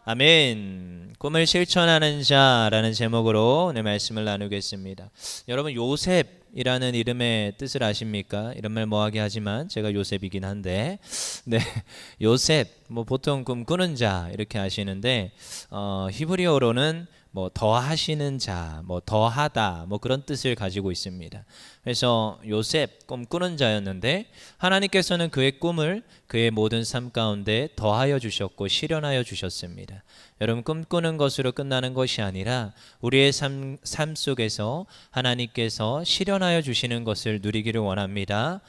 아멘. 꿈을 실천하는 자라는 제목으로 오늘 말씀을 나누겠습니다. 여러분, 요셉이라는 이름의 뜻을 아십니까? 이름을 뭐하게 하지만 제가 요셉이긴 한데, 네, 요셉, 보통 꿈꾸는 자 이렇게 하시는데, 히브리어로는 더하시는 자, 더하다, 그런 뜻을 가지고 있습니다. 그래서 요셉, 꿈꾸는 자였는데 하나님께서는 그의 꿈을 그의 모든 삶 가운데 더하여 주셨고 실현하여 주셨습니다. 여러분, 꿈꾸는 것으로 끝나는 것이 아니라 우리의 삶 속에서 하나님께서 실현하여 주시는 것을 누리기를 원합니다.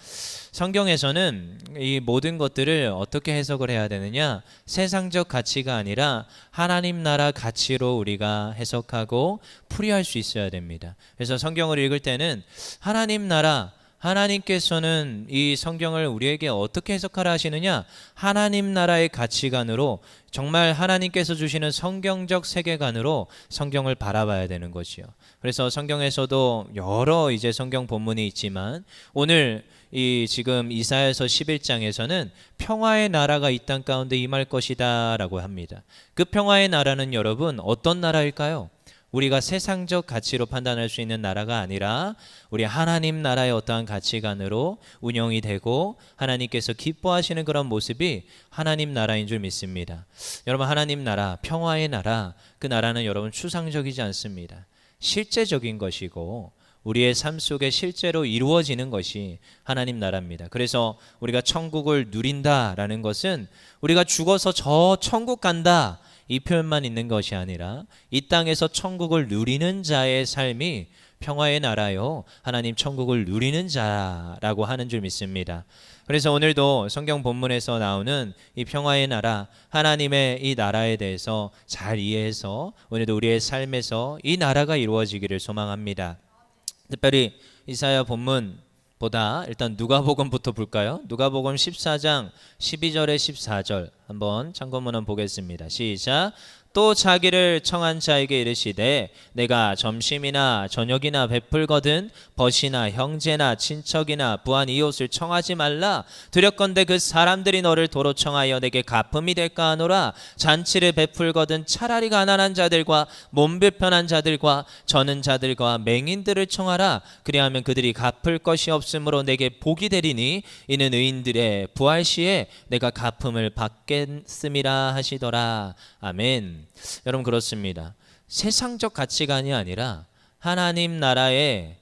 성경에서는 이 모든 것들을 어떻게 해석을 해야 되느냐? 세상적 가치가 아니라 하나님 나라 가치로 우리가 해석하고 풀이할 수 있어야 됩니다. 그래서 성경을 읽을 때는 하나님 나라, 하나님께서는 이 성경을 우리에게 어떻게 해석하라 하시느냐? 하나님 나라의 가치관으로, 정말 하나님께서 주시는 성경적 세계관으로 성경을 바라봐야 되는 것이요. 그래서 성경에서도 여러 이제 성경 본문이 있지만 오늘 이 지금 이사야서 11장에서는 평화의 나라가 이 땅 가운데 임할 것이다 라고 합니다. 그 평화의 나라는 여러분 어떤 나라일까요? 우리가 세상적 가치로 판단할 수 있는 나라가 아니라 우리 하나님 나라의 어떠한 가치관으로 운영이 되고 하나님께서 기뻐하시는 그런 모습이 하나님 나라인 줄 믿습니다. 여러분, 하나님 나라, 평화의 나라, 그 나라는 여러분 추상적이지 않습니다. 실제적인 것이고 우리의 삶 속에 실제로 이루어지는 것이 하나님 나라입니다. 그래서 우리가 천국을 누린다라는 것은 우리가 죽어서 저 천국 간다 이 표현만 있는 것이 아니라 이 땅에서 천국을 누리는 자의 삶이 평화의 나라요, 하나님 천국을 누리는 자라고 하는 줄 믿습니다. 그래서 오늘도 성경 본문에서 나오는 이 평화의 나라, 하나님의 이 나라에 대해서 잘 이해해서 오늘도 우리의 삶에서 이 나라가 이루어지기를 소망합니다. 특별히 이사야 본문보다 일단 누가복음부터 볼까요? 누가복음 14장 12절에 14절 한번 참고문헌 보겠습니다. 시작. 또 자기를 청한 자에게 이르시되 내가 점심이나 저녁이나 베풀거든 벗이나 형제나 친척이나 부한 이웃을 청하지 말라. 두렵건대 그 사람들이 너를 도로 청하여 내게 갚음이 될까 하노라. 잔치를 베풀거든 차라리 가난한 자들과 몸 불편한 자들과 저는 자들과 맹인들을 청하라. 그리하면 그들이 갚을 것이 없으므로 내게 복이 되리니 이는 의인들의 부활 시에 내가 갚음을 받겠음이라 하시더라. 아멘. 여러분, 그렇습니다. 세상적 가치관이 아니라 하나님 나라의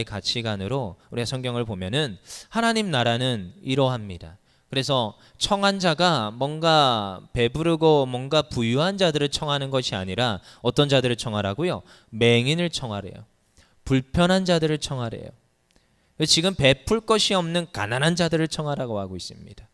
가치관으로 우리가 성경을 보면은 하나님 나라는 이러합니다. 그래서 청한 자가 뭔가 배부르고 뭔가 부유한 자들을 청하는 것이 아니라 어떤 자들을 청하라고요? 맹인을 청하래요. 불편한 자들을 청하래요. 지금 베풀 것이 없는 가난한 자들을 청하라고 하고 있습니다.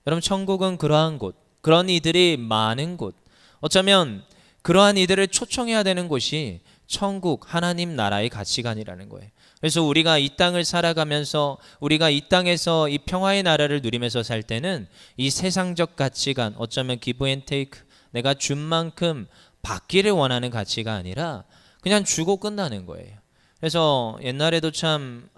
여러분, 천국은 그러한 곳, 그런 이들이 많은 곳, 어쩌면 그러한 이들을 초청해야 되는 곳이 천국, 하나님 나라의 가치관이라는 거예요. 그래서 우리가 이 땅을 살아가면서 우리가 이 땅에서 이 평화의 나라를 누리면서 살 때는 이 세상적 가치관, 어쩌면 기브 앤 테이크, 내가 준 만큼 받기를 원하는 가치가 아니라 그냥 주고 끝나는 거예요. 그래서 옛날에도 참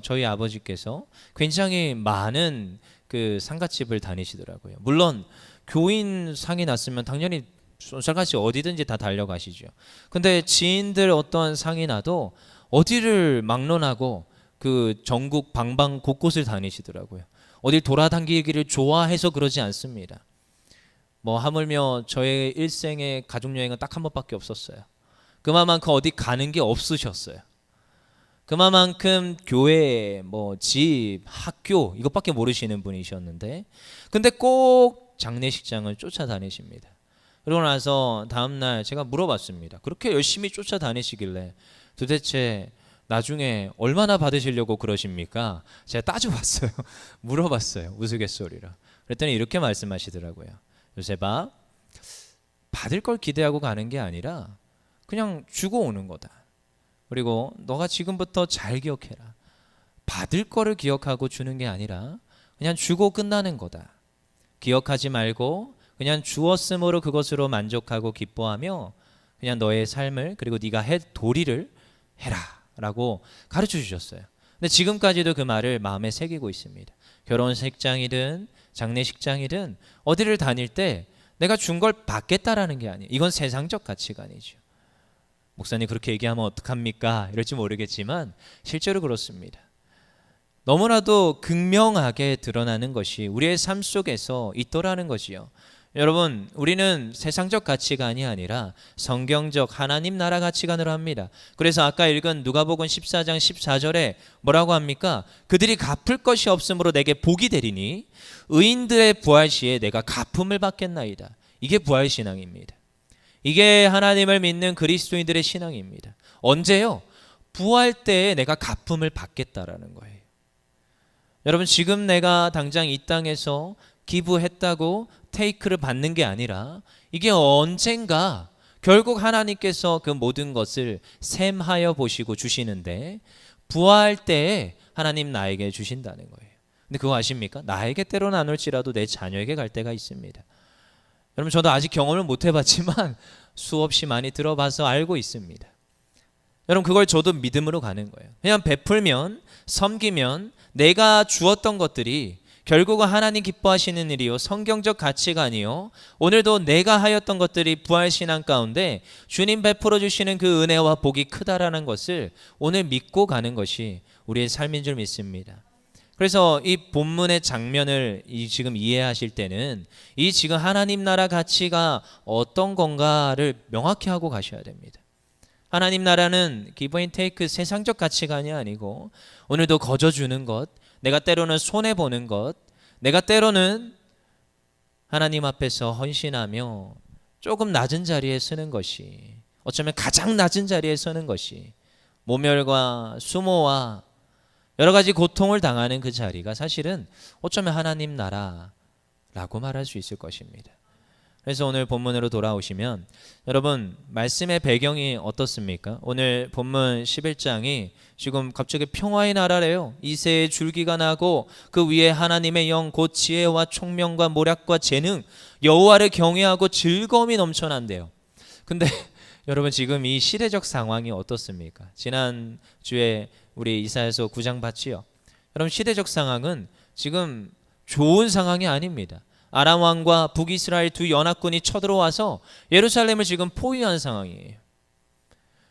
저희 아버지께서 굉장히 많은 그 상가집을 다니시더라고요. 물론 교인 상이 났으면 당연히 쏜살같이 어디든지 다 달려가시죠. 근데 지인들 어떤 상이 나도 어디를 막론하고 그 전국 방방 곳곳을 다니시더라고요. 어딜 돌아다니기를 좋아해서 그러지 않습니다. 하물며 저의 일생의 가족여행은 딱 한 번밖에 없었어요. 그만큼 어디 가는 게 없으셨어요. 그만큼 교회, 집, 학교 이것밖에 모르시는 분이셨는데 근데 꼭 장례식장을 쫓아다니십니다. 그러고 나서 다음날 제가 물어봤습니다. 그렇게 열심히 쫓아다니시길래 도대체 나중에 얼마나 받으시려고 그러십니까? 제가 따져봤어요. 물어봤어요. 우스갯소리로. 그랬더니 이렇게 말씀하시더라고요. 요셉아, 받을 걸 기대하고 가는 게 아니라 그냥 주고 오는 거다. 그리고 너가 지금부터 잘 기억해라. 받을 거를 기억하고 주는 게 아니라 그냥 주고 끝나는 거다. 기억하지 말고 그냥 주었으므로 그것으로 만족하고 기뻐하며 그냥 너의 삶을, 그리고 네가 할 도리를 해라 라고 가르쳐 주셨어요. 근데 지금까지도 그 말을 마음에 새기고 있습니다. 결혼식장이든 장례식장이든 어디를 다닐 때 내가 준 걸 받겠다라는 게 아니에요. 이건 세상적 가치관이죠. 목사님 그렇게 얘기하면 어떡합니까? 이럴지 모르겠지만 실제로 그렇습니다. 너무나도 극명하게 드러나는 것이 우리의 삶 속에서 있더라는 것이요. 여러분, 우리는 세상적 가치관이 아니라 성경적 하나님 나라 가치관으로 합니다. 그래서 아까 읽은 누가복음 14장 14절에 뭐라고 합니까? 그들이 갚을 것이 없으므로 내게 복이 되리니 의인들의 부활 시에 내가 갚음을 받겠나이다. 이게 부활 신앙입니다. 이게 하나님을 믿는 그리스도인들의 신앙입니다. 언제요? 부활 때에 내가 갚음을 받겠다라는 거예요. 여러분, 지금 내가 당장 이 땅에서 기부했다고 테이크를 받는 게 아니라 이게 언젠가 결국 하나님께서 그 모든 것을 셈하여 보시고 주시는데 부활 때에 하나님 나에게 주신다는 거예요. 근데 그거 아십니까? 나에게 때로 나눌지라도 내 자녀에게 갈 때가 있습니다. 여러분, 저도 아직 경험을 못 해봤지만 수없이 많이 들어봐서 알고 있습니다. 여러분, 그걸 저도 믿음으로 가는 거예요. 그냥 베풀면, 섬기면 내가 주었던 것들이 결국은 하나님 기뻐하시는 일이요, 성경적 가치관이요, 오늘도 내가 하였던 것들이 부활신앙 가운데 주님 베풀어 주시는 그 은혜와 복이 크다라는 것을 오늘 믿고 가는 것이 우리의 삶인 줄 믿습니다. 그래서 이 본문의 장면을 지금 이해하실 때는 이 지금 하나님 나라 가치가 어떤 건가를 명확히 하고 가셔야 됩니다. 하나님 나라는 give and take 세상적 가치관이 아니고 오늘도 거저주는 것, 내가 때로는 손해보는 것, 내가 때로는 하나님 앞에서 헌신하며 조금 낮은 자리에 서는 것이, 어쩌면 가장 낮은 자리에 서는 것이 모멸과 수모와 여러 가지 고통을 당하는 그 자리가 사실은 어쩌면 하나님 나라라고 말할 수 있을 것입니다. 그래서 오늘 본문으로 돌아오시면 여러분, 말씀의 배경이 어떻습니까? 오늘 본문 11장이 지금 갑자기 평화의 나라래요. 이새의 줄기가 나고 그 위에 하나님의 영 곧 지혜와 총명과 모략과 재능, 여호와를 경외하고 즐거움이 넘쳐난대요. 근데 여러분, 지금 이 시대적 상황이 어떻습니까? 지난주에 우리 이사야서 9장 봤지요. 여러분, 시대적 상황은 지금 좋은 상황이 아닙니다. 아람 왕과 북이스라엘 두 연합군이 쳐들어와서 예루살렘을 지금 포위한 상황이에요.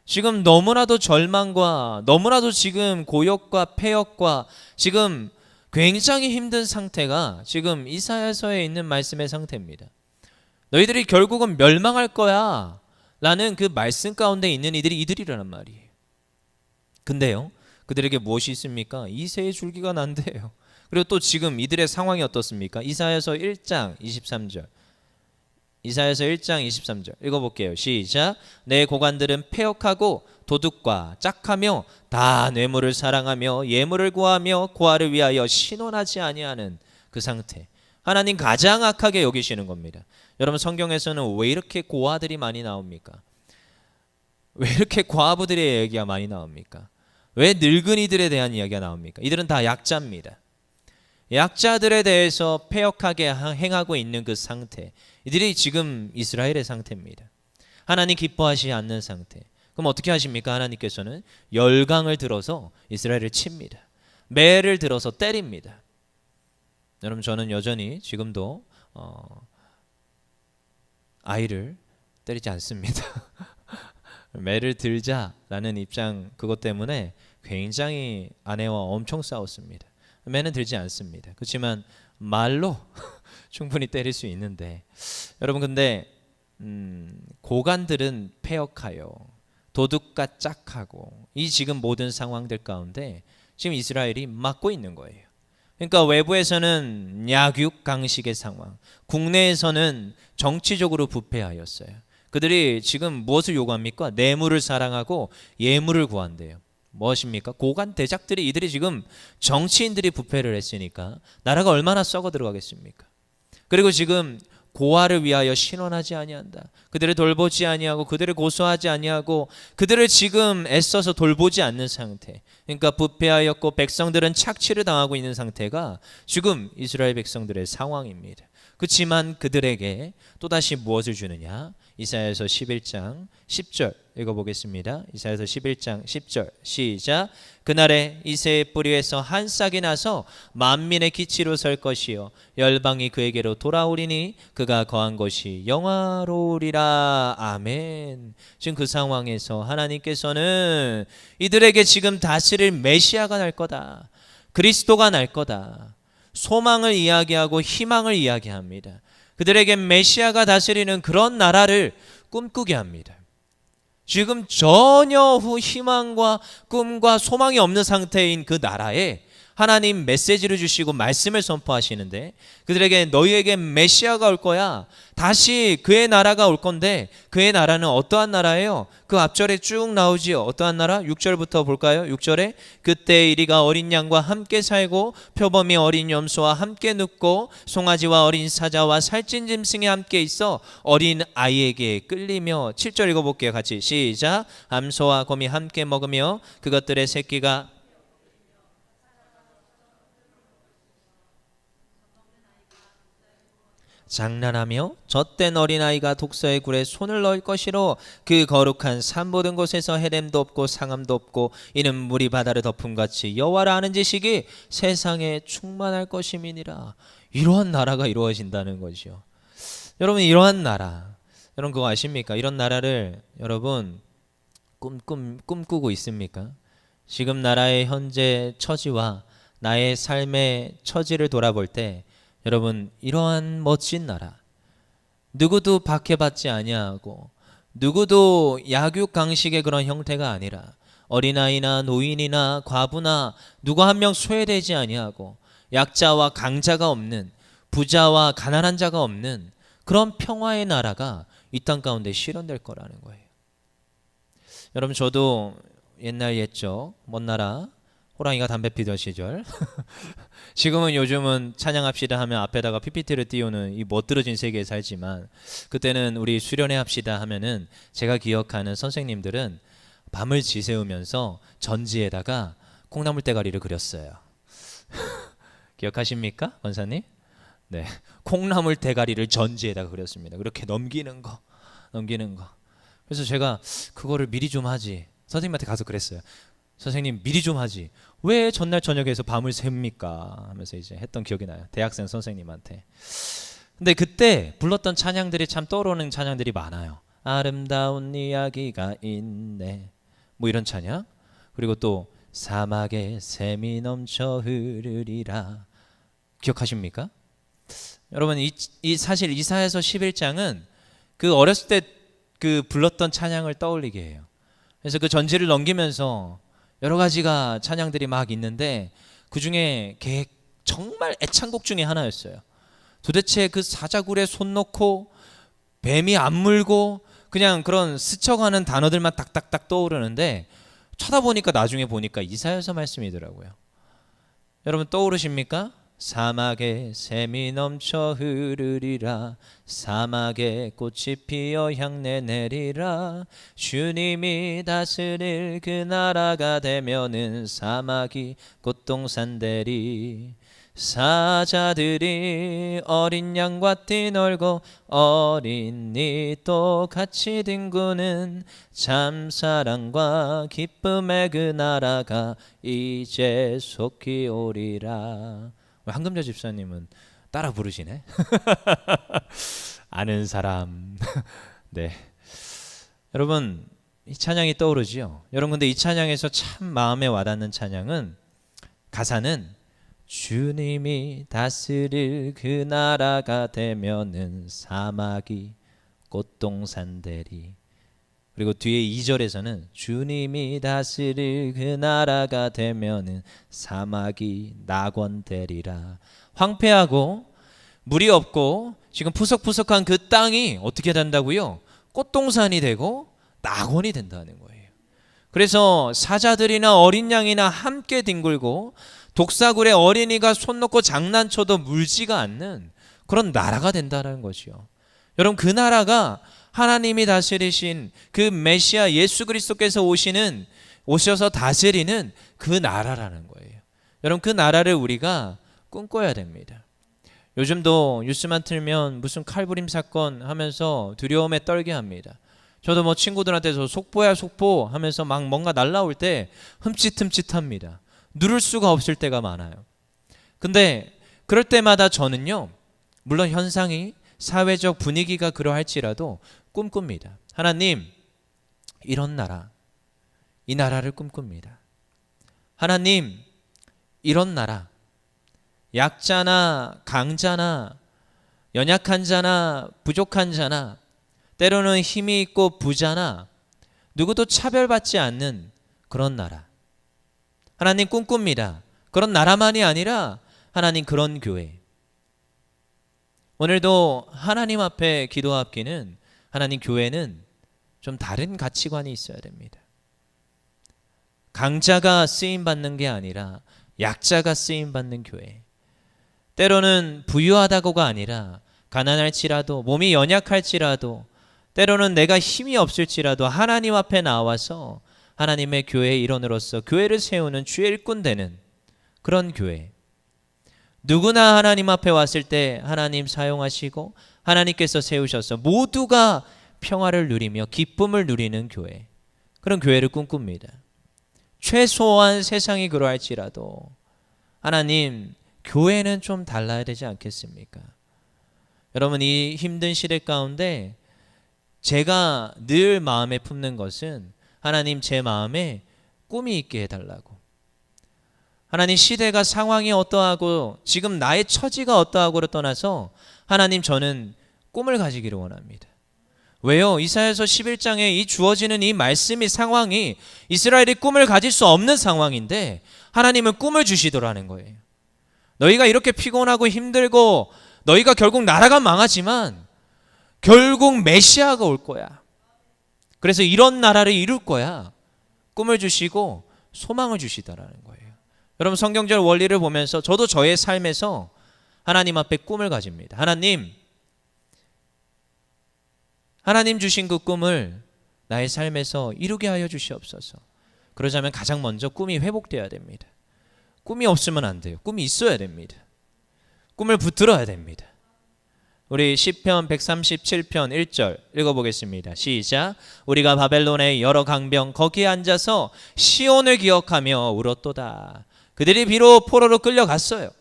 지금 너무나도 절망과 너무나도 지금 고역과 폐역과 지금 굉장히 힘든 상태가 지금 이사야서에 있는 말씀의 상태입니다. 너희들이 결국은 멸망할 거야 라는 그 말씀 가운데 있는 이들이 이들이라는 말이에요. 근데요, 그들에게 무엇이 있습니까? 이새의 줄기가 난대요. 그리고 또 지금 이들의 상황이 어떻습니까? 이사야서 1장 23절. 이사야서 1장 23절 읽어볼게요. 시작. 내 고관들은 패역하고 도둑과 짝하며 다 뇌물을 사랑하며 예물을 구하며 고아를 위하여 신원하지 아니하는 그 상태. 하나님 가장 악하게 여기시는 겁니다. 여러분, 성경에서는 왜 이렇게 고아들이 많이 나옵니까? 왜 이렇게 과부들의 얘기가 많이 나옵니까? 왜 늙은이들에 대한 이야기가 나옵니까? 이들은 다 약자입니다. 약자들에 대해서 패역하게 행하고 있는 그 상태, 이들이 지금 이스라엘의 상태입니다. 하나님 기뻐하시지 않는 상태. 그럼 어떻게 하십니까? 하나님께서는 열강을 들어서 이스라엘을 칩니다. 매를 들어서 때립니다. 여러분, 저는 여전히 지금도 아이를 때리지 않습니다. 매를 들자라는 입장, 그것 때문에 굉장히 아내와 엄청 싸웠습니다. 매는 들지 않습니다. 그렇지만 말로 충분히 때릴 수 있는데, 여러분, 근데 고관들은 패역하여 도둑과 짝하고 이 지금 모든 상황들 가운데 지금 이스라엘이 맞고 있는 거예요. 그러니까 외부에서는 약육강식의 상황, 국내에서는 정치적으로 부패하였어요. 그들이 지금 무엇을 요구합니까? 뇌물을 사랑하고 예물을 구한대요. 무엇입니까? 고관 대작들이, 이들이 지금 정치인들이 부패를 했으니까 나라가 얼마나 썩어 들어가겠습니까? 그리고 지금 고아를 위하여 신원하지 아니한다. 그들을 돌보지 아니하고 그들을 고소하지 아니하고 그들을 지금 애써서 돌보지 않는 상태. 그러니까 부패하였고 백성들은 착취를 당하고 있는 상태가 지금 이스라엘 백성들의 상황입니다. 그렇지만 그들에게 또다시 무엇을 주느냐? 이사야서 11장 10절 읽어보겠습니다. 이사야서 11장 10절 시작. 그날에 이새의 뿌리에서 한 싹이 나서 만민의 기치로 설 것이요 열방이 그에게로 돌아오리니 그가 거한 것이 영화로우리라. 아멘. 지금 그 상황에서 하나님께서는 이들에게 지금 다스릴 메시아가 날 거다, 그리스도가 날 거다, 소망을 이야기하고 희망을 이야기합니다. 그들에게 메시아가 다스리는 그런 나라를 꿈꾸게 합니다. 지금 전혀 희망과 꿈과 소망이 없는 상태인 그 나라에 하나님 메시지를 주시고 말씀을 선포하시는데, 그들에게 너희에게 메시아가 올 거야, 다시 그의 나라가 올 건데, 그의 나라는 어떠한 나라예요? 그 앞절에 쭉 나오지요. 어떠한 나라? 6절부터 볼까요? 6절에 그때 이리가 어린 양과 함께 살고 표범이 어린 염소와 함께 눕고 송아지와 어린 사자와 살찐 짐승이 함께 있어 어린 아이에게 끌리며. 7절 읽어볼게요. 같이 시작. 암소와 곰이 함께 먹으며 그것들의 새끼가 장난하며 젖된 어린아이가 독사의 굴에 손을 넣을 것이로 그 거룩한 산 모든 곳에서 헤렘도 없고 상함도 없고 이는 물이 바다를 덮음같이 여호와를 아는 지식이 세상에 충만할 것임이니라. 이러한 나라가 이루어진다는 거죠. 여러분, 이러한 나라, 여러분 그거 아십니까? 이런 나라를 여러분 꿈꾸고 있습니까? 지금 나라의 현재 처지와 나의 삶의 처지를 돌아볼 때 여러분, 이러한 멋진 나라, 누구도 박해받지 아니하고 누구도 약육강식의 그런 형태가 아니라 어린아이나 노인이나 과부나 누구 한 명 소외되지 아니하고 약자와 강자가 없는, 부자와 가난한 자가 없는 그런 평화의 나라가 이 땅 가운데 실현될 거라는 거예요. 여러분, 저도 옛날 옛적 먼 나라 호랑이가 담배 피던 시절 지금은 요즘은 찬양합시다 하면 앞에다가 PPT를 띄우는 이 멋들어진 세계에 살지만, 그때는 우리 수련회 합시다 하면은 제가 기억하는 선생님들은 밤을 지새우면서 전지에다가 콩나물 대가리를 그렸어요. 기억하십니까, 권사님? 네, 콩나물 대가리를 전지에다가 그렸습니다. 그렇게 넘기는 거. 그래서 제가 그거를 미리 좀 하지, 선생님한테 가서 그랬어요. 선생님, 미리 좀 하지, 왜 전날 저녁에서 밤을 셉니까? 하면서 이제 했던 기억이 나요, 대학생 선생님한테. 근데 그때 불렀던 찬양들이 참 떠오르는 찬양들이 많아요. 아름다운 이야기가 있네, 뭐 이런 찬양. 그리고 또 사막에 샘이 넘쳐 흐르리라. 기억하십니까? 여러분, 이 사실 이사야서 11장은 그 어렸을 때 그 불렀던 찬양을 떠올리게 해요. 그래서 그 전지를 넘기면서 여러 가지가 찬양들이 막 있는데 그 중에 정말 애창곡 중에 하나였어요. 도대체 그 사자굴에 손 놓고 뱀이 안 물고 그냥 그런 스쳐가는 단어들만 딱딱딱 떠오르는데, 쳐다보니까 나중에 보니까 이사야서 말씀이더라고요. 여러분 떠오르십니까? 사막에 샘이 넘쳐 흐르리라, 사막에 꽃이 피어 향내 내리라, 주님이 다스릴 그 나라가 되면은 사막이 꽃동산 되리, 사자들이 어린 양과 뛰놀고 어린이도 같이 뒹구는 참사랑과 기쁨의 그 나라가 이제 속히 오리라. 황금자 집사님은 따라 부르시네. 아는 사람. 네, 여러분 이 찬양이 떠오르지요. 여러분, 근데 이 찬양에서 참 마음에 와닿는 찬양은, 가사는 주님이 다스릴 그 나라가 되면은 사막이 꽃동산 되리. 그리고 뒤에 2절에서는 주님이 다스릴 그 나라가 되면은 사막이 낙원 되리라. 황폐하고 물이 없고 지금 푸석푸석한 그 땅이 어떻게 된다고요? 꽃동산이 되고 낙원이 된다는 거예요. 그래서 사자들이나 어린 양이나 함께 뒹굴고 독사굴에 어린이가 손 놓고 장난쳐도 물지가 않는 그런 나라가 된다는 거죠. 여러분, 그 나라가 하나님이 다스리신 그 메시아 예수 그리스도께서 오셔서 다스리는 그 나라라는 거예요. 여러분, 그 나라를 우리가 꿈꿔야 됩니다. 요즘도 뉴스만 틀면 무슨 칼부림 사건 하면서 두려움에 떨게 합니다. 저도 뭐 친구들한테서 속보야 속보 하면서 막 뭔가 날라올 때 흠칫흠칫합니다. 누를 수가 없을 때가 많아요. 근데 그럴 때마다 저는요, 물론 현상이 사회적 분위기가 그러할지라도 꿈꿉니다. 하나님, 이런 나라, 이 나라를 꿈꿉니다. 하나님, 이런 나라, 약자나 강자나 연약한 자나 부족한 자나 때로는 힘이 있고 부자나 누구도 차별받지 않는 그런 나라, 하나님 꿈꿉니다. 그런 나라만이 아니라 하나님 그런 교회. 오늘도 하나님 앞에 기도합기는 하나님 교회는 좀 다른 가치관이 있어야 됩니다. 강자가 쓰임받는 게 아니라 약자가 쓰임받는 교회. 때로는 부유하다고가 아니라 가난할지라도 몸이 연약할지라도 때로는 내가 힘이 없을지라도 하나님 앞에 나와서 하나님의 교회의 일원으로서 교회를 세우는 주의 일꾼 되는 그런 교회. 누구나 하나님 앞에 왔을 때 하나님 사용하시고 하나님께서 세우셔서 모두가 평화를 누리며 기쁨을 누리는 교회. 그런 교회를 꿈꿉니다. 최소한 세상이 그러할지라도 하나님 교회는 좀 달라야 되지 않겠습니까? 여러분, 이 힘든 시대 가운데 제가 늘 마음에 품는 것은 하나님 제 마음에 꿈이 있게 해달라고. 하나님 시대가 상황이 어떠하고 지금 나의 처지가 어떠하고를 떠나서 하나님 저는 꿈을 가지기를 원합니다. 왜요? 이사야서 11장에 이 주어지는 이 말씀이 상황이 이스라엘이 꿈을 가질 수 없는 상황인데 하나님은 꿈을 주시더라는 거예요. 너희가 이렇게 피곤하고 힘들고 너희가 결국 나라가 망하지만 결국 메시아가 올 거야. 그래서 이런 나라를 이룰 거야. 꿈을 주시고 소망을 주시더라는 거예요. 여러분, 성경적 원리를 보면서 저도 저의 삶에서 하나님 앞에 꿈을 가집니다. 하나님 주신 그 꿈을 나의 삶에서 이루게 하여 주시옵소서. 그러자면 가장 먼저 꿈이 회복되어야 됩니다. 꿈이 없으면 안 돼요. 꿈이 있어야 됩니다. 꿈을 붙들어야 됩니다. 우리 시편 137편 1절 읽어보겠습니다. 시작. 우리가 바벨론의 여러 강병 거기에 앉아서 시온을 기억하며 울었도다. 그들이 비록 포로로 끌려갔어요.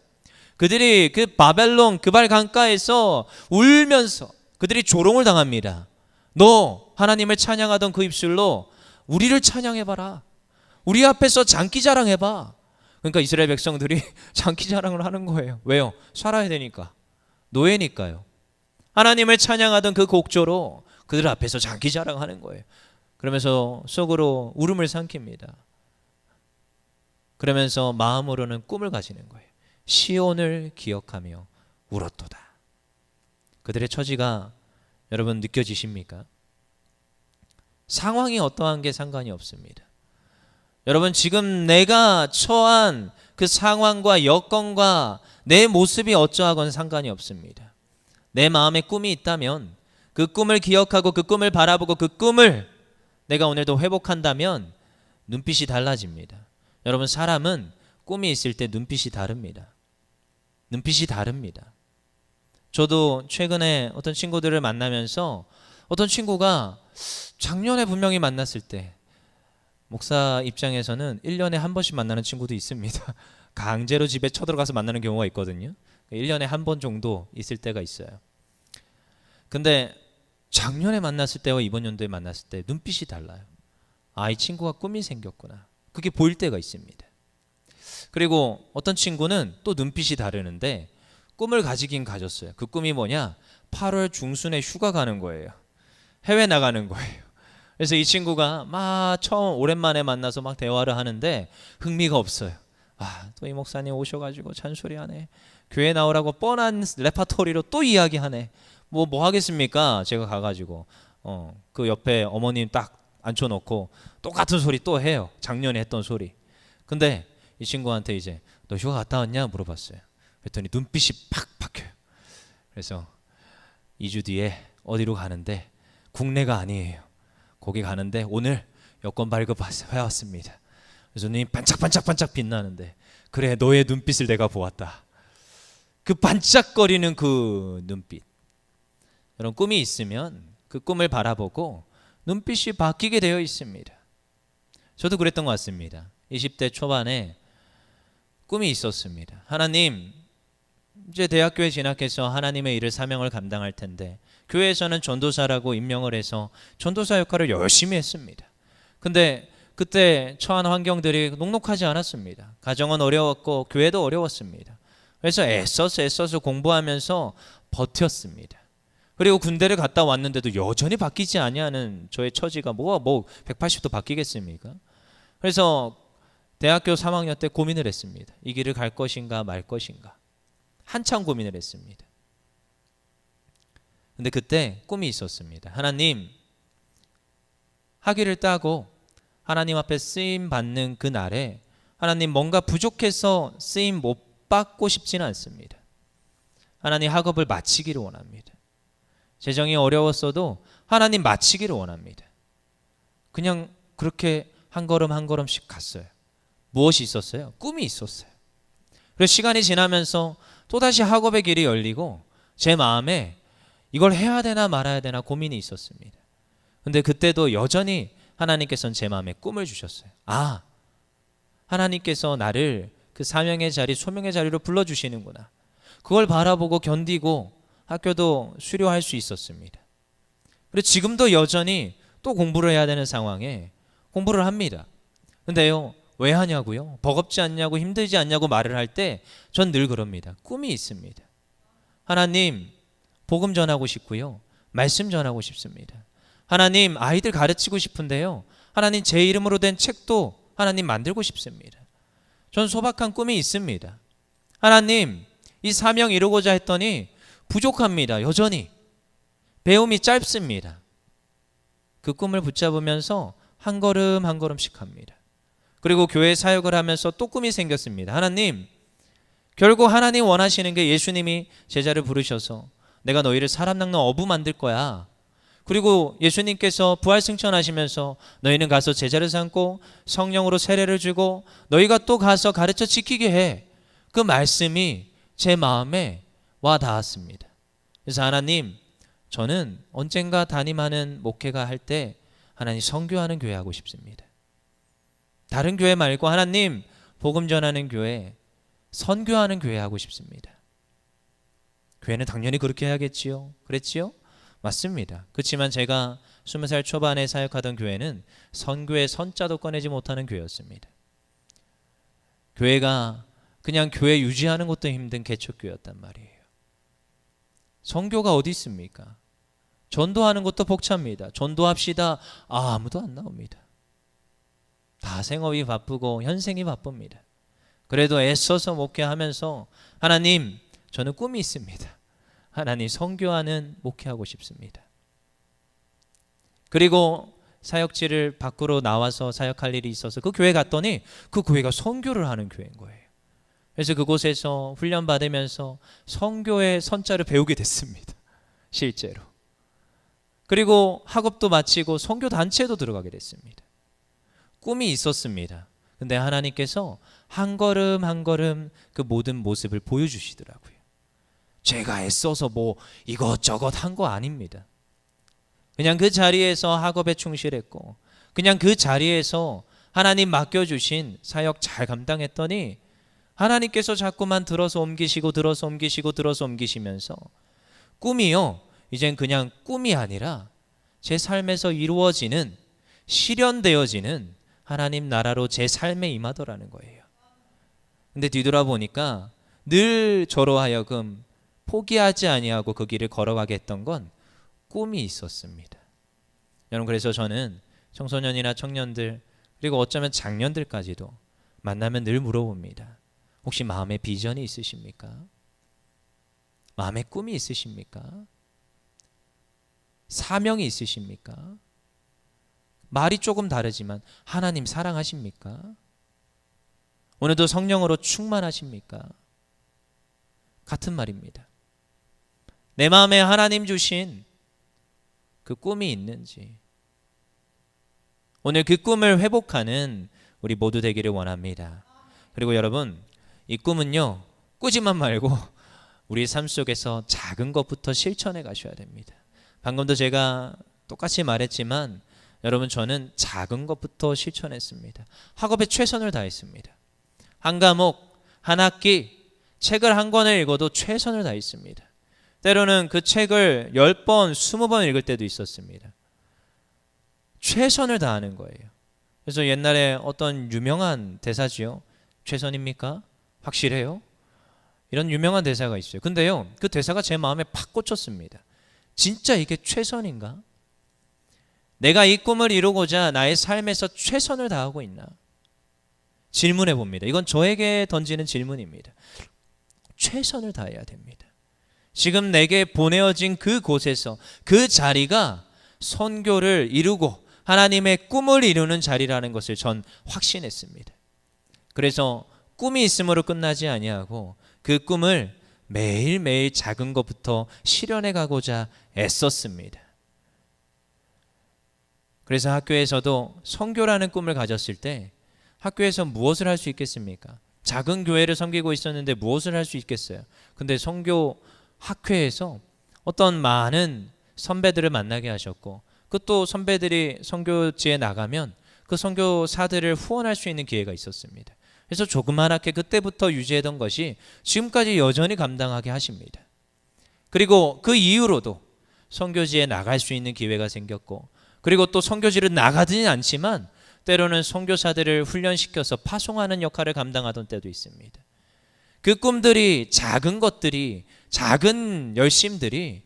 그들이 그 바벨론 그발 강가에서 울면서 그들이 조롱을 당합니다. 너 하나님을 찬양하던 그 입술로 우리를 찬양해봐라. 우리 앞에서 장기자랑해봐. 그러니까 이스라엘 백성들이 장기자랑을 하는 거예요. 왜요? 살아야 되니까. 노예니까요. 하나님을 찬양하던 그 곡조로 그들 앞에서 장기자랑하는 거예요. 그러면서 속으로 울음을 삼킵니다. 그러면서 마음으로는 꿈을 가지는 거예요. 시온을 기억하며 울었도다. 그들의 처지가 여러분 느껴지십니까? 상황이 어떠한 게 상관이 없습니다. 여러분, 지금 내가 처한 그 상황과 여건과 내 모습이 어떠하건 상관이 없습니다. 내 마음에 꿈이 있다면 그 꿈을 기억하고 그 꿈을 바라보고 그 꿈을 내가 오늘도 회복한다면 눈빛이 달라집니다. 여러분, 사람은 꿈이 있을 때 눈빛이 다릅니다. 눈빛이 다릅니다. 저도 최근에 어떤 친구들을 만나면서 어떤 친구가 작년에 분명히 만났을 때, 목사 입장에서는 1년에 한 번씩 만나는 친구도 있습니다. 강제로 집에 쳐들어가서 만나는 경우가 있거든요. 1년에 한 번 정도 있을 때가 있어요. 근데 작년에 만났을 때와 이번 연도에 만났을 때 눈빛이 달라요. 아, 이 친구가 꿈이 생겼구나. 그게 보일 때가 있습니다. 그리고 어떤 친구는 또 눈빛이 다르는데 꿈을 가지긴 가졌어요. 그 꿈이 뭐냐? 8월 중순에 휴가 가는 거예요. 해외 나가는 거예요. 그래서 이 친구가 막 처음 오랜만에 만나서 막 대화를 하는데 흥미가 없어요. 아, 또 이 목사님 오셔가지고 잔소리하네. 교회 나오라고 뻔한 레파토리로 또 이야기하네. 뭐 하겠습니까? 제가 가가지고 그 옆에 어머님 딱 앉혀놓고 똑같은 소리 또 해요. 작년에 했던 소리. 근데 이 친구한테 이제 너 휴가 갔다 왔냐 물어봤어요. 그랬더니 눈빛이 팍 바뀌어요. 그래서 2주 뒤에 어디로 가는데 국내가 아니에요. 거기 가는데 오늘 여권 발급해 왔습니다. 그래서 눈이 반짝반짝반짝 빛나는데 그래, 너의 눈빛을 내가 보았다. 그 반짝거리는 그 눈빛. 여러분, 꿈이 있으면 그 꿈을 바라보고 눈빛이 바뀌게 되어 있습니다. 저도 그랬던 것 같습니다. 20대 초반에 꿈이 있었습니다. 하나님, 이제 대학교에 진학해서 하나님의 일을 사명을 감당할 텐데 교회에서는 전도사라고 임명을 해서 전도사 역할을 열심히 했습니다. 근데 그때 처한 환경들이 녹록하지 않았습니다. 가정은 어려웠고 교회도 어려웠습니다. 그래서 애써서 공부하면서 버텼습니다. 그리고 군대를 갔다 왔는데도 여전히 바뀌지 아니하는 저의 처지가 180도 바뀌겠습니까? 그래서 대학교 3학년 때 고민을 했습니다. 이 길을 갈 것인가 말 것인가. 한참 고민을 했습니다. 근데 그때 꿈이 있었습니다. 하나님, 학위를 따고 하나님 앞에 쓰임 받는 그 날에 하나님, 뭔가 부족해서 쓰임 못 받고 싶지는 않습니다. 하나님, 학업을 마치기를 원합니다. 재정이 어려웠어도 하나님 마치기를 원합니다. 그냥 그렇게 한 걸음 한 걸음씩 갔어요. 무엇이 있었어요? 꿈이 있었어요. 그래서 시간이 지나면서 또다시 학업의 길이 열리고 제 마음에 이걸 해야 되나 말아야 되나 고민이 있었습니다. 근데 그때도 여전히 하나님께서는 제 마음에 꿈을 주셨어요. 아, 하나님께서 나를 그 사명의 자리, 소명의 자리로 불러주시는구나. 그걸 바라보고 견디고 학교도 수료할 수 있었습니다. 그리고 지금도 여전히 또 공부를 해야 되는 상황에 공부를 합니다. 근데요, 왜 하냐고요? 버겁지 않냐고, 힘들지 않냐고 말을 할 때 전 늘 그럽니다. 꿈이 있습니다. 하나님, 복음 전하고 싶고요, 말씀 전하고 싶습니다. 하나님, 아이들 가르치고 싶은데요, 하나님, 제 이름으로 된 책도 하나님 만들고 싶습니다. 전 소박한 꿈이 있습니다. 하나님, 이 사명 이루고자 했더니 부족합니다. 여전히 배움이 짧습니다. 그 꿈을 붙잡으면서 한 걸음 한 걸음씩 합니다. 그리고 교회 사역을 하면서 또 꿈이 생겼습니다. 하나님, 결국 하나님 원하시는 게 예수님이 제자를 부르셔서 내가 너희를 사람 낚는 어부 만들 거야. 그리고 예수님께서 부활 승천하시면서 너희는 가서 제자를 삼고 성령으로 세례를 주고 너희가 또 가서 가르쳐 지키게 해. 그 말씀이 제 마음에 와 닿았습니다. 그래서 하나님, 저는 언젠가 담임하는 목회가 할 때 하나님, 선교하는 교회 하고 싶습니다. 다른 교회 말고 하나님, 복음 전하는 교회, 선교하는 교회 하고 싶습니다. 교회는 당연히 그렇게 해야겠지요. 그랬지요? 맞습니다. 그렇지만 제가 20살 초반에 사역하던 교회는 선교의 선자도 꺼내지 못하는 교회였습니다. 교회가 그냥 교회 유지하는 것도 힘든 개척교회였단 말이에요. 선교가 어디 있습니까? 전도하는 것도 벅찹니다. 전도합시다. 아무도 안 나옵니다. 다 생업이 바쁘고 현생이 바쁩니다. 그래도 애써서 목회하면서 하나님, 저는 꿈이 있습니다. 하나님, 선교하는 목회하고 싶습니다. 그리고 사역지를 밖으로 나와서 사역할 일이 있어서 그 교회 갔더니 그 교회가 선교를 하는 교회인 거예요. 그래서 그곳에서 훈련 받으면서 선교의 선자를 배우게 됐습니다. 실제로. 그리고 학업도 마치고 선교 단체도 들어가게 됐습니다. 꿈이 있었습니다. 근데 하나님께서 한 걸음 한 걸음 그 모든 모습을 보여주시더라고요. 제가 애써서 이것저것 한 거 아닙니다. 그냥 그 자리에서 학업에 충실했고 그냥 그 자리에서 하나님 맡겨주신 사역 잘 감당했더니 하나님께서 자꾸만 들어서 옮기시면서 꿈이요, 이젠 그냥 꿈이 아니라 제 삶에서 이루어지는, 실현되어지는 하나님 나라로 제 삶에 임하더라는 거예요. 근데 뒤돌아보니까 늘 저로 하여금 포기하지 아니하고 그 길을 걸어가게 했던 건 꿈이 있었습니다. 여러분, 그래서 저는 청소년이나 청년들, 그리고 어쩌면 장년들까지도 만나면 늘 물어봅니다. 혹시 마음에 비전이 있으십니까? 마음에 꿈이 있으십니까? 사명이 있으십니까? 말이 조금 다르지만 하나님 사랑하십니까? 오늘도 성령으로 충만하십니까? 같은 말입니다. 내 마음에 하나님 주신 그 꿈이 있는지, 오늘 그 꿈을 회복하는 우리 모두 되기를 원합니다. 그리고 여러분, 이 꿈은요, 꾸지만 말고 우리 삶 속에서 작은 것부터 실천해 가셔야 됩니다. 방금도 제가 똑같이 말했지만 여러분, 저는 작은 것부터 실천했습니다. 학업에 최선을 다했습니다. 한 과목, 한 학기, 책을 한 권을 읽어도 최선을 다했습니다. 때로는 그 책을 10번, 20번 읽을 때도 있었습니다. 최선을 다하는 거예요. 그래서 옛날에 어떤 유명한 대사지요. 최선입니까? 확실해요? 이런 유명한 대사가 있어요. 근데요, 그 대사가 제 마음에 팍 꽂혔습니다. 진짜 이게 최선인가? 내가 이 꿈을 이루고자 나의 삶에서 최선을 다하고 있나? 질문해 봅니다. 이건 저에게 던지는 질문입니다. 최선을 다해야 됩니다. 지금 내게 보내어진 그곳에서, 그 자리가 선교를 이루고 하나님의 꿈을 이루는 자리라는 것을 전 확신했습니다. 그래서 꿈이 있음으로 끝나지 아니하고 그 꿈을 매일매일 작은 것부터 실현해 가고자 애썼습니다. 그래서 학교에서도 선교라는 꿈을 가졌을 때 학교에서 무엇을 할 수 있겠습니까? 작은 교회를 섬기고 있었는데 무엇을 할 수 있겠어요? 근데 선교 학회에서 어떤 많은 선배들을 만나게 하셨고, 그 또 선배들이 선교지에 나가면 그 선교사들을 후원할 수 있는 기회가 있었습니다. 그래서 조그맣게 그때부터 유지했던 것이 지금까지 여전히 감당하게 하십니다. 그리고 그 이후로도 선교지에 나갈 수 있는 기회가 생겼고, 그리고 또 선교지를 나가지는 않지만 때로는 선교사들을 훈련시켜서 파송하는 역할을 감당하던 때도 있습니다. 그 꿈들이, 작은 것들이, 작은 열심들이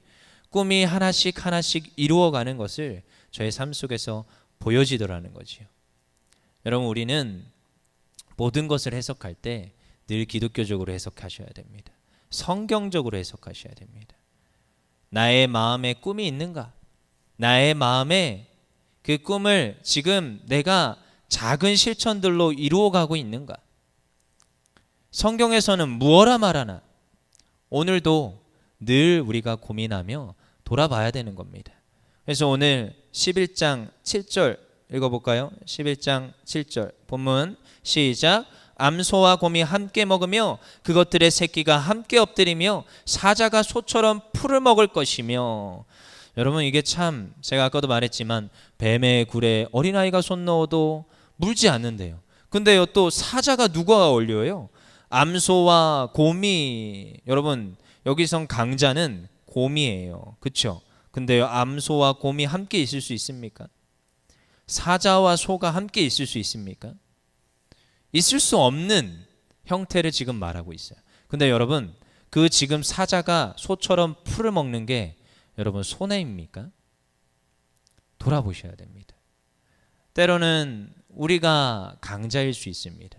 꿈이 하나씩 하나씩 이루어가는 것을 저의 삶 속에서 보여지더라는 거지요. 여러분, 우리는 모든 것을 해석할 때 늘 기독교적으로 해석하셔야 됩니다. 성경적으로 해석하셔야 됩니다. 나의 마음에 꿈이 있는가? 나의 마음에 그 꿈을 지금 내가 작은 실천들로 이루어가고 있는가? 성경에서는 무엇라 말하나? 오늘도 늘 우리가 고민하며 돌아봐야 되는 겁니다. 그래서 오늘 11장 7절 읽어볼까요? 11장 7절 본문 시작. 암소와 곰이 함께 먹으며 그것들의 새끼가 함께 엎드리며 사자가 소처럼 풀을 먹을 것이며. 여러분, 이게 참, 제가 아까도 말했지만 뱀의 굴에 어린아이가 손 넣어도 물지 않는데요. 근데요, 또 사자가 누가 어울려요? 암소와 곰이. 여러분, 여기선 강자는 곰이에요. 그렇죠? 근데요, 암소와 곰이 함께 있을 수 있습니까? 사자와 소가 함께 있을 수 있습니까? 있을 수 없는 형태를 지금 말하고 있어요. 근데 여러분, 그 지금 사자가 소처럼 풀을 먹는 게 여러분 손해입니까? 돌아보셔야 됩니다. 때로는 우리가 강자일 수 있습니다.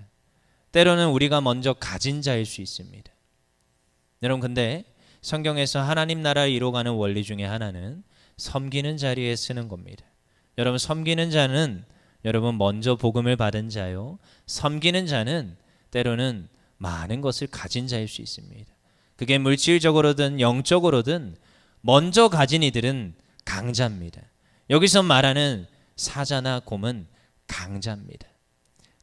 때로는 우리가 먼저 가진 자일 수 있습니다. 여러분, 근데 성경에서 하나님 나라를 이루어가는 원리 중에 하나는 섬기는 자리에 쓰는 겁니다. 여러분, 섬기는 자는 여러분 먼저 복음을 받은 자요, 섬기는 자는 때로는 많은 것을 가진 자일 수 있습니다. 그게 물질적으로든 영적으로든 먼저 가진 이들은 강자입니다. 여기서 말하는 사자나 곰은 강자입니다.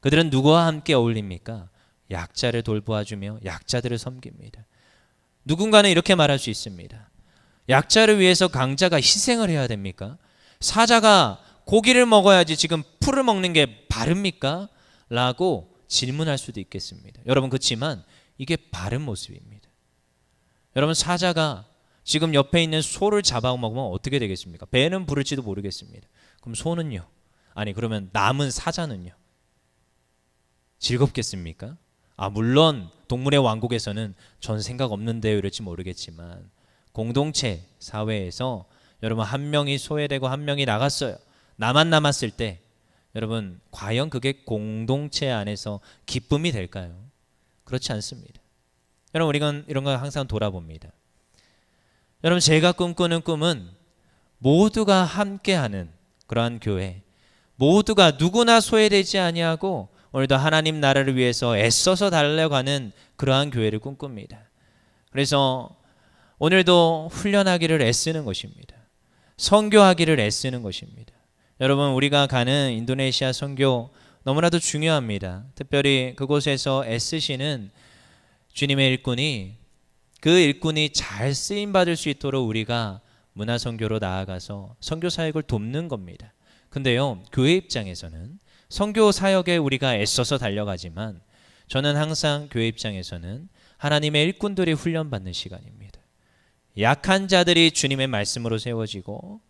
그들은 누구와 함께 어울립니까? 약자를 돌보아주며 약자들을 섬깁니다. 누군가는 이렇게 말할 수 있습니다. 약자를 위해서 강자가 희생을 해야 됩니까? 사자가 고기를 먹어야지 지금 풀을 먹는 게 바릅니까? 라고 질문할 수도 있겠습니다. 여러분, 그렇지만 이게 바른 모습입니다. 여러분, 사자가 지금 옆에 있는 소를 잡아먹으면 어떻게 되겠습니까? 배는 부를지도 모르겠습니다. 그럼 소는요? 아니, 그러면 남은 사자는요? 즐겁겠습니까? 물론 동물의 왕국에서는 전 생각 없는데요 이럴지 모르겠지만, 공동체 사회에서 여러분 한 명이 소외되고 한 명이 나갔어요. 나만 남았을 때 여러분, 과연 그게 공동체 안에서 기쁨이 될까요? 그렇지 않습니다. 여러분, 우리가 이런 거 항상 돌아봅니다. 여러분, 제가 꿈꾸는 꿈은 모두가 함께하는 그러한 교회, 모두가 누구나 소외되지 아니하고 오늘도 하나님 나라를 위해서 애써서 달려가는 그러한 교회를 꿈꿉니다. 그래서 오늘도 훈련하기를 애쓰는 것입니다. 선교하기를 애쓰는 것입니다. 여러분, 우리가 가는 인도네시아 선교 너무나도 중요합니다. 특별히 그곳에서 애쓰시는 주님의 일꾼이 그 일꾼이 잘 쓰임 받을 수 있도록 우리가 문화 선교로 나아가서 선교 사역을 돕는 겁니다. 근데요, 교회 입장에서는 선교 사역에 우리가 애써서 달려가지만 저는 항상 교회 입장에서는 하나님의 일꾼들이 훈련받는 시간입니다. 약한 자들이 주님의 말씀으로 세워지고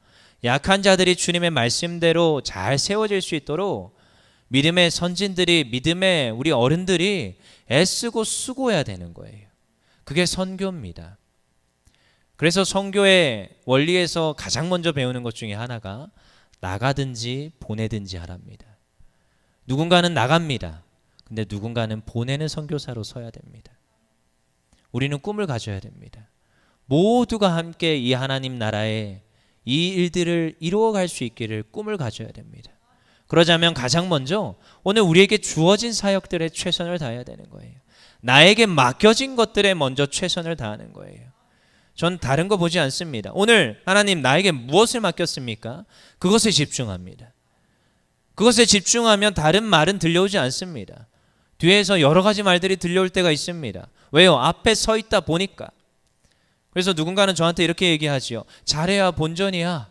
약한 자들이 주님의 말씀대로 잘 세워질 수 있도록 믿음의 선진들이, 믿음의 우리 어른들이 애쓰고 수고해야 되는 거예요. 그게 선교입니다. 그래서 선교의 원리에서 가장 먼저 배우는 것 중에 하나가 나가든지 보내든지 하랍니다. 누군가는 나갑니다. 근데 누군가는 보내는 선교사로 서야 됩니다. 우리는 꿈을 가져야 됩니다. 모두가 함께 이 하나님 나라의 이 일들을 이루어갈 수 있기를 꿈을 가져야 됩니다. 그러자면 가장 먼저 오늘 우리에게 주어진 사역들에 최선을 다해야 되는 거예요. 나에게 맡겨진 것들에 먼저 최선을 다하는 거예요. 전 다른 거 보지 않습니다. 오늘 하나님 나에게 무엇을 맡겼습니까? 그것에 집중합니다. 그것에 집중하면 다른 말은 들려오지 않습니다. 뒤에서 여러 가지 말들이 들려올 때가 있습니다. 왜요? 앞에 서 있다 보니까. 그래서 누군가는 저한테 이렇게 얘기하지요. 잘해야 본전이야.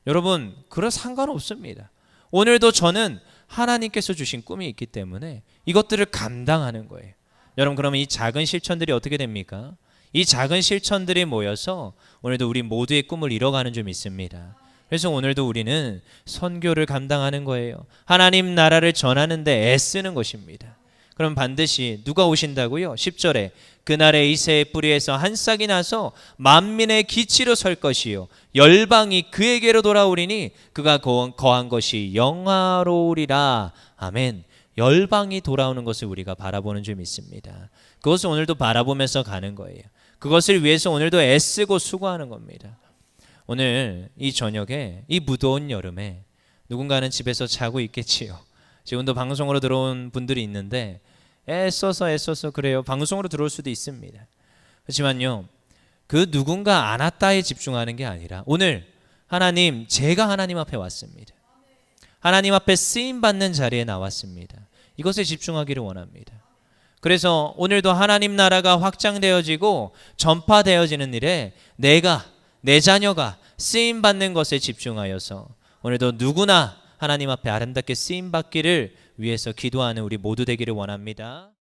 여러분, 그럴 상관없습니다. 오늘도 저는 하나님께서 주신 꿈이 있기 때문에 이것들을 감당하는 거예요. 여러분, 그러면 이 작은 실천들이 어떻게 됩니까? 이 작은 실천들이 모여서 오늘도 우리 모두의 꿈을 이뤄가는 점 있습니다. 그래서 오늘도 우리는 선교를 감당하는 거예요. 하나님 나라를 전하는데 애쓰는 것입니다. 그럼 반드시 누가 오신다고요? 10절에 그날에 이새의 뿌리에서 한 싹이 나서 만민의 기치로 설 것이요 열방이 그에게로 돌아오리니 그가 거한 것이 영화로우리라. 아멘. 열방이 돌아오는 것을 우리가 바라보는 줄 믿습니다. 그것을 오늘도 바라보면서 가는 거예요. 그것을 위해서 오늘도 애쓰고 수고하는 겁니다. 오늘 이 저녁에 이 무더운 여름에 누군가는 집에서 자고 있겠지요. 지금도 방송으로 들어온 분들이 있는데 애써서 그래요. 방송으로 들어올 수도 있습니다. 그렇지만요, 그 누군가 안 왔다에 집중하는 게 아니라 오늘 하나님, 제가 하나님 앞에 왔습니다. 하나님 앞에 쓰임받는 자리에 나왔습니다. 이것에 집중하기를 원합니다. 그래서 오늘도 하나님 나라가 확장되어지고 전파되어지는 일에 내 자녀가 쓰임받는 것에 집중하여서 오늘도 누구나 하나님 앞에 아름답게 쓰임받기를 위해서 기도하는 우리 모두 되기를 원합니다.